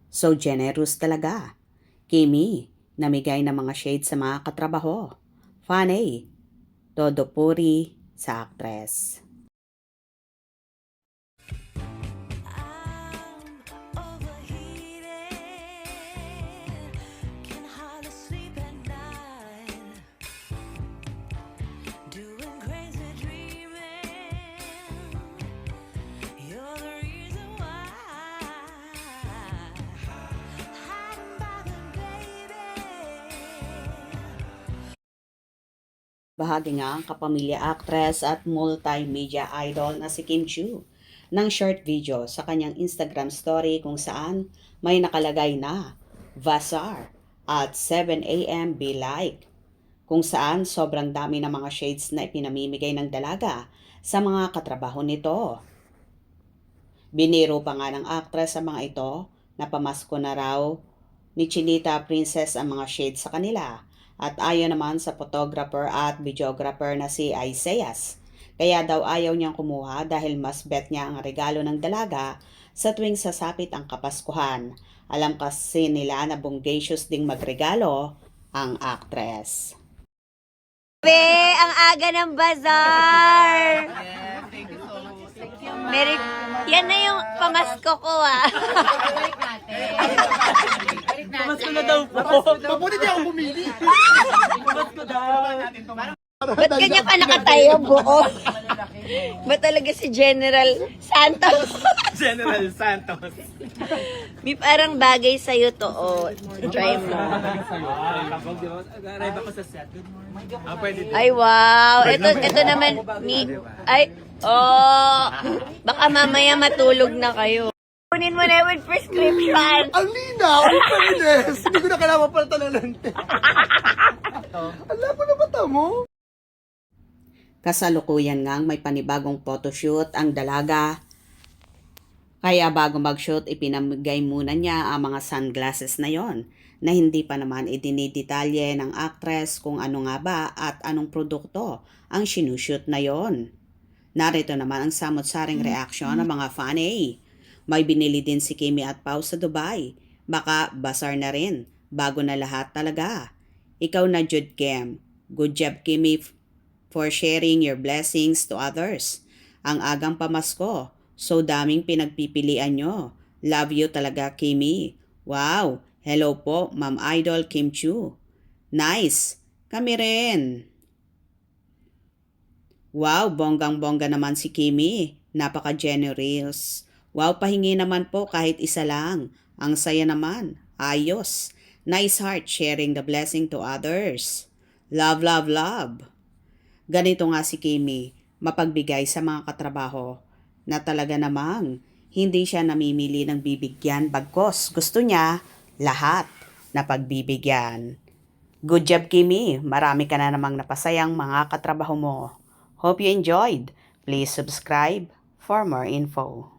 So generous talaga. Kimi, namigay ng mga shades sa mga katrabaho. Funny, todo puri sa actress. Bahagi nga ang kapamilya actress at multimedia idol na si Kim Chiu ng short video sa kanyang Instagram story kung saan may nakalagay na Vasar at 7 a.m. be like, kung saan sobrang dami ng mga shades na ipinamimigay ng dalaga sa mga katrabaho nito. Biniro pa nga ng actress sa mga ito na pamasko na raw ni Chinita Princess ang mga shades sa kanila. At ayon naman sa photographer at videographer na si Isaias, kaya daw ayaw niyang kumuha dahil mas bet niya ang regalo ng dalaga sa tuwing sasapit ang Kapaskuhan. Alam kasi nila na bonggacious ding magregalo ang actress. Be, ang aga ng bazaar! Merry... Yan na yung pamasko ko Pamasko na daw po. Mabuti di ako bumili. Pamasko daw. Ba't ganyan ka nakatayo, buo? Ba't talaga si General Santos? General Santos. May parang bagay sa'yo to, Try mo. Arrive ako sa set. Good morning. Ay, wow. Ito naman, baka mamaya matulog na kayo. Kunin mo na with prescription. Ang linaw! Ang fairness! Hindi ko na kailangan pala talalante. Alam mo na ba mo? Kasalukuyan ngang may panibagong photoshoot ang dalaga. Kaya bago mag-shoot, ipinamigay muna niya ang mga sunglasses na yon na hindi pa naman idinidetalye ng actress kung ano nga ba at anong produkto ang sinushoot na yon. Narito naman ang samot-saring reaksyon ng mga fan. May binili din si Kimi at Pau sa Dubai. Baka basar na rin. Bago na lahat talaga. Ikaw na Jude Kem. Good job Kimi for sharing your blessings to others. Ang agang pamasko. So daming pinagpipilian nyo. Love you talaga Kimi. Wow. Hello po Ma'am Idol Kim Chiu. Nice. Kami rin. Wow, bonggang-bongga naman si Kimi. Napaka-generous. Wow, pahingi naman po kahit isa lang. Ang saya naman. Ayos. Nice heart sharing the blessing to others. Love, love, love. Ganito nga si Kimi, mapagbigay sa mga katrabaho na talaga namang hindi siya namimili ng bibigyan bagkos. Gusto niya lahat na pagbibigyan. Good job Kimi, marami ka na namang napasayang mga katrabaho mo. Hope you enjoyed. Please subscribe for more info.